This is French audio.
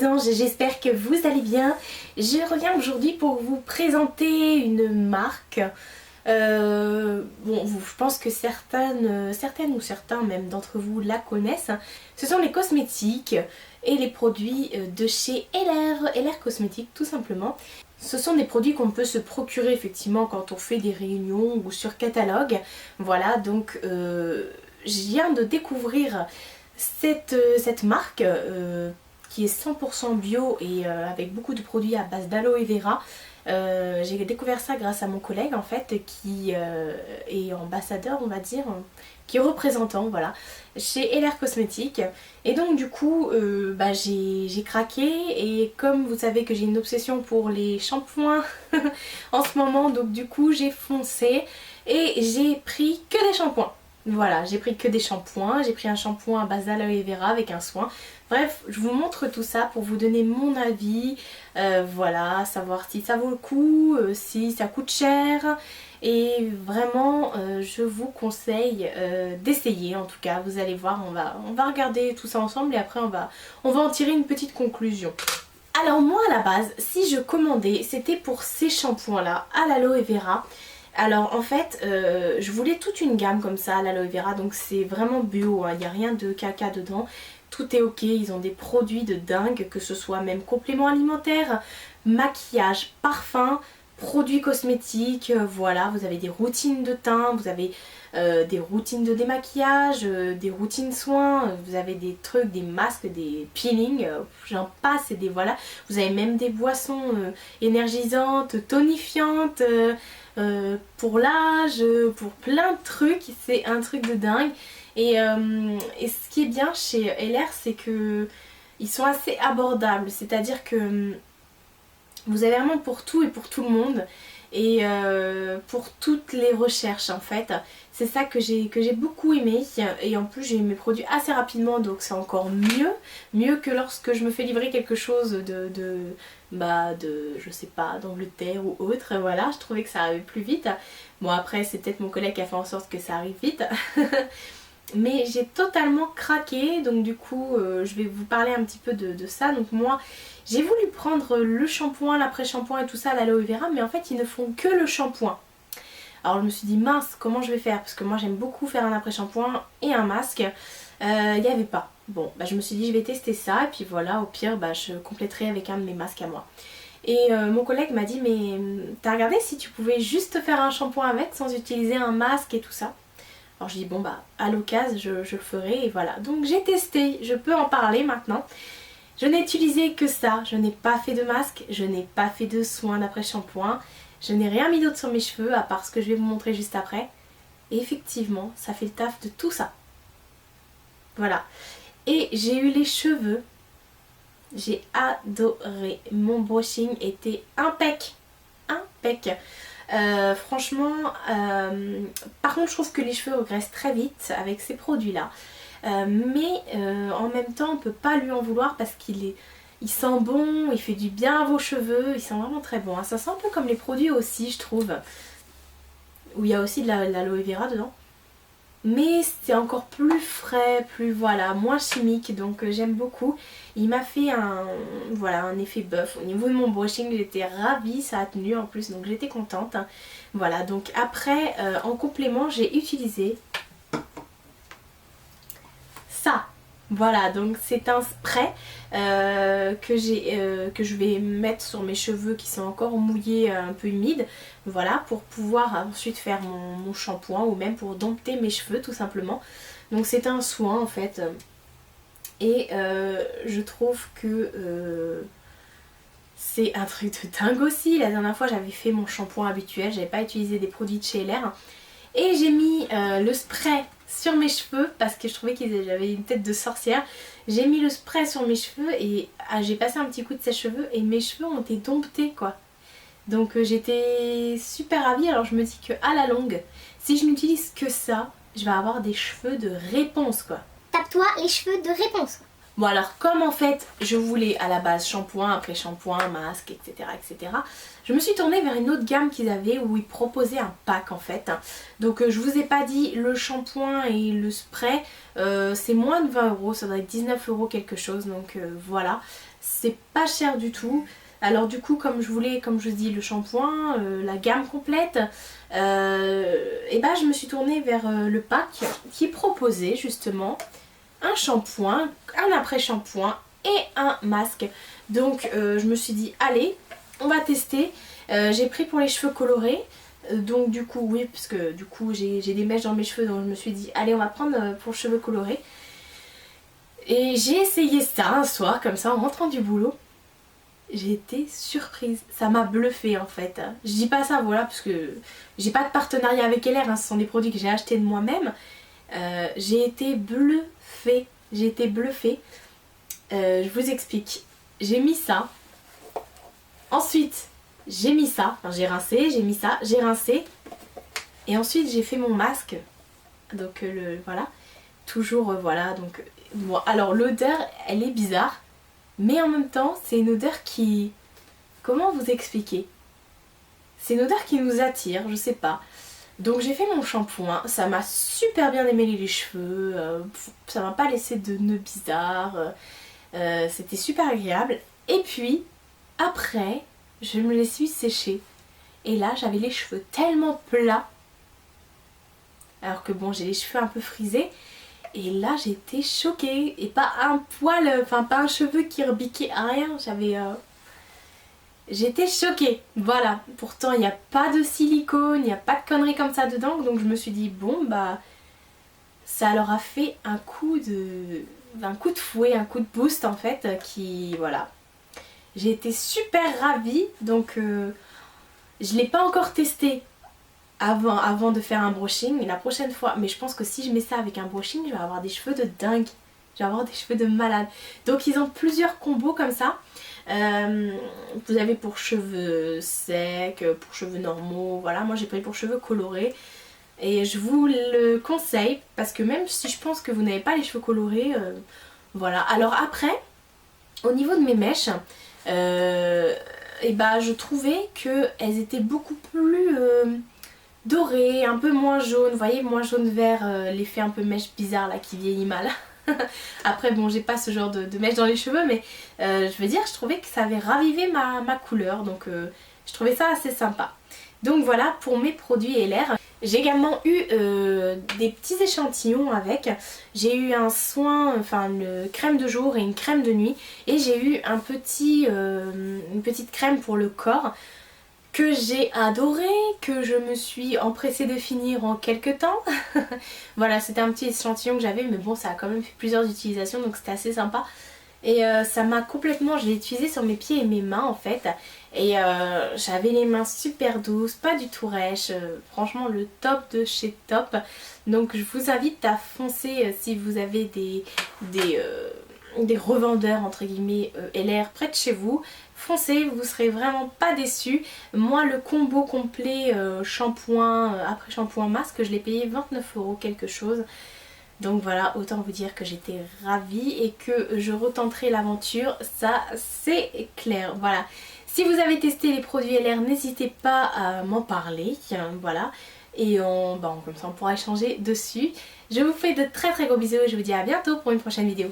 mes anges, j'espère que vous allez bien. Je reviens aujourd'hui pour vous présenter une marque. Je pense que certaines ou certains même d'entre vous la connaissent. Ce sont les cosmétiques et les produits de chez LR Cosmétiques tout simplement. Ce sont des produits qu'on peut se procurer effectivement quand on fait des réunions ou sur catalogue. Voilà, donc je viens de découvrir cette marque qui est 100% bio et avec beaucoup de produits à base d'aloe vera. J'ai découvert ça grâce à mon collègue en fait qui est ambassadeur, on va dire, qui est représentant, voilà, chez LR Cosmétiques. Et donc du coup j'ai craqué, et comme vous savez que j'ai une obsession pour les shampoings en ce moment, donc du coup j'ai foncé et j'ai pris que des shampoings. Voilà, j'ai pris que des shampoings, j'ai pris un shampoing à base d'aloe vera avec un soin. Bref, je vous montre tout ça pour vous donner mon avis, voilà, savoir si ça vaut le coup, si ça coûte cher. Et vraiment, je vous conseille d'essayer. En tout cas, vous allez voir, on va regarder tout ça ensemble et après on va en tirer une petite conclusion. Alors moi à la base, si je commandais, c'était pour ces shampoings là, à l'aloe vera. Alors en fait, je voulais toute une gamme comme ça, l'aloe vera, donc c'est vraiment bio, il n'y a rien de caca dedans. Tout est ok, ils ont des produits de dingue, que ce soit même compléments alimentaires, maquillage, parfum, produits cosmétiques, voilà, vous avez des routines de teint, vous avez des routines de démaquillage, des routines soins, vous avez des trucs, des masques, des peelings, j'en passe, et des voilà. Vous avez même des boissons énergisantes, tonifiantes, pour l'âge, pour plein de trucs, c'est un truc de dingue. Et ce qui est bien chez LR, c'est que ils sont assez abordables, c'est-à-dire que vous avez vraiment pour tout et pour tout le monde, et pour toutes les recherches en fait. C'est ça que j'ai beaucoup aimé, et en plus j'ai eu mes produits assez rapidement, donc c'est encore mieux que lorsque je me fais livrer quelque chose de je sais pas, d'Angleterre ou autre. Voilà, je trouvais que ça arrivait plus vite. Bon, après c'est peut-être mon collègue qui a fait en sorte que ça arrive vite. Mais j'ai totalement craqué, donc du coup je vais vous parler un petit peu de ça. Donc moi j'ai voulu prendre le shampoing, l'après-shampoing et tout ça, l'aloe vera, mais en fait ils ne font que le shampoing. Alors je me suis dit mince, comment je vais faire, parce que moi j'aime beaucoup faire un après-shampoing et un masque. Il n'y avait pas. Bon, je me suis dit je vais tester ça, et puis voilà, au pire je compléterai avec un de mes masques à moi. Et mon collègue m'a dit mais t'as regardé si tu pouvais juste faire un shampoing avec sans utiliser un masque et tout ça. Alors je dis bon à l'occasion je le ferai, et voilà. Donc j'ai testé, je peux en parler maintenant. Je n'ai utilisé que ça, je n'ai pas fait de masque, je n'ai pas fait de soins d'après-shampoing, je n'ai rien mis d'autre sur mes cheveux à part ce que je vais vous montrer juste après. Et effectivement, ça fait le taf de tout ça. Voilà. Et j'ai eu les cheveux, j'ai adoré, mon brushing était impec. Franchement, par contre je trouve que les cheveux regressent très vite avec ces produits là, mais en même temps on peut pas lui en vouloir parce il sent bon, il fait du bien à vos cheveux, il sent vraiment très bon, hein. Ça sent un peu comme les produits aussi, je trouve, où il y a aussi de l'aloe vera dedans, mais c'est encore plus frais, plus voilà, moins chimique, donc j'aime beaucoup. Il m'a fait un effet bœuf au niveau de mon brushing, j'étais ravie, ça a tenu en plus, donc j'étais contente. Voilà, donc après en complément j'ai utilisé ça. Voilà, donc c'est un spray que je vais mettre sur mes cheveux qui sont encore mouillés, un peu humides. Voilà, pour pouvoir ensuite faire mon shampoing, ou même pour dompter mes cheveux tout simplement. Donc c'est un soin en fait. Et je trouve que c'est un truc de dingue aussi. La dernière fois j'avais fait mon shampoing habituel, j'avais pas utilisé des produits de chez LR. Et j'ai mis le spray sur mes cheveux parce que je trouvais que j'avais une tête de sorcière. J'ai mis le spray sur mes cheveux et j'ai passé un petit coup de sèche-cheveux et mes cheveux ont été domptés quoi. Donc j'étais super ravie. Alors je me dis que à la longue, si je n'utilise que ça, je vais avoir des cheveux de réponse quoi. Tape-toi les cheveux de réponse. Bon alors comme en fait je voulais à la base shampoing, après shampoing, masque, etc. Je me suis tournée vers une autre gamme qu'ils avaient où ils proposaient un pack en fait. Donc je vous ai pas dit le shampoing et le spray, c'est moins de 20 €, ça doit être 19 € quelque chose, donc voilà. c'est pas cher du tout. Alors du coup comme je voulais, comme je vous dis, le shampoing, la gamme complète, et bah je me suis tournée vers le pack qui proposait justement un shampoing, un après-shampoing et un masque. Donc je me suis dit allez, on va tester. J'ai pris pour les cheveux colorés. Donc du coup oui, parce que du coup j'ai des mèches dans mes cheveux, donc je me suis dit allez on va prendre pour cheveux colorés. Et j'ai essayé ça un soir comme ça en rentrant du boulot. J'ai été surprise, ça m'a bluffé en fait. Je dis pas ça voilà parce que j'ai pas de partenariat avec LR, hein, ce sont des produits que j'ai achetés de moi-même. J'ai été bluffée, j'ai été bluffée. Je vous explique, j'ai mis ça, ensuite j'ai mis ça, enfin j'ai rincé, j'ai mis ça, j'ai rincé et ensuite j'ai fait mon masque. Donc voilà, toujours voilà donc bon, alors l'odeur elle est bizarre. Mais en même temps, c'est une odeur qui... Comment vous expliquer? C'est une odeur qui nous attire, je sais pas. Donc j'ai fait mon shampoing, ça m'a super bien démêlé les cheveux, ça m'a pas laissé de nœuds bizarres, c'était super agréable. Et puis, après, je me les suis séchés. Et là, j'avais les cheveux tellement plats. Alors que bon, j'ai les cheveux un peu frisés. Et là j'étais choquée, et pas un poil, enfin pas un cheveu qui rebiquait à rien, j'étais choquée, voilà. Pourtant il n'y a pas de silicone, il n'y a pas de conneries comme ça dedans, donc je me suis dit bon bah ça leur a fait un coup de fouet, un coup de boost en fait, qui voilà. J'ai été super ravie, donc je l'ai pas encore testé avant de faire un brushing la prochaine fois, mais je pense que si je mets ça avec un brushing je vais avoir des cheveux de dingue, je vais avoir des cheveux de malade. Donc ils ont plusieurs combos comme ça, vous avez pour cheveux secs, pour cheveux normaux, voilà, moi j'ai pris pour cheveux colorés et je vous le conseille parce que même si je pense que vous n'avez pas les cheveux colorés, voilà. Alors après, au niveau de mes mèches, et bah je trouvais qu'elles étaient beaucoup plus doré, un peu moins jaune, vous voyez, moins jaune vert, l'effet un peu mèche bizarre là qui vieillit mal. Après bon, j'ai pas ce genre de mèche dans les cheveux, mais je veux dire, je trouvais que ça avait ravivé ma couleur, donc je trouvais ça assez sympa. Donc voilà pour mes produits LR. J'ai également eu des petits échantillons avec. J'ai eu un soin, enfin une crème de jour et une crème de nuit, et j'ai eu une petite crème pour le corps que j'ai adoré, que je me suis empressée de finir en quelques temps. Voilà, c'était un petit échantillon que j'avais, mais bon, ça a quand même fait plusieurs utilisations, donc c'était assez sympa. Et ça m'a complètement, je l'ai utilisé sur mes pieds et mes mains en fait. Et j'avais les mains super douces, pas du tout rêches, franchement le top de chez top. Donc je vous invite à foncer si vous avez des revendeurs entre guillemets LR près de chez vous. Foncez, vous serez vraiment pas déçus. Moi le combo complet shampoing, après shampoing masque, je l'ai payé 29 € quelque chose. Donc voilà, autant vous dire que j'étais ravie et que je retenterai l'aventure, ça c'est clair. Voilà, si vous avez testé les produits LR, n'hésitez pas à m'en parler, voilà. Et comme ça on pourra échanger dessus. Je vous fais de très très gros bisous et je vous dis à bientôt pour une prochaine vidéo.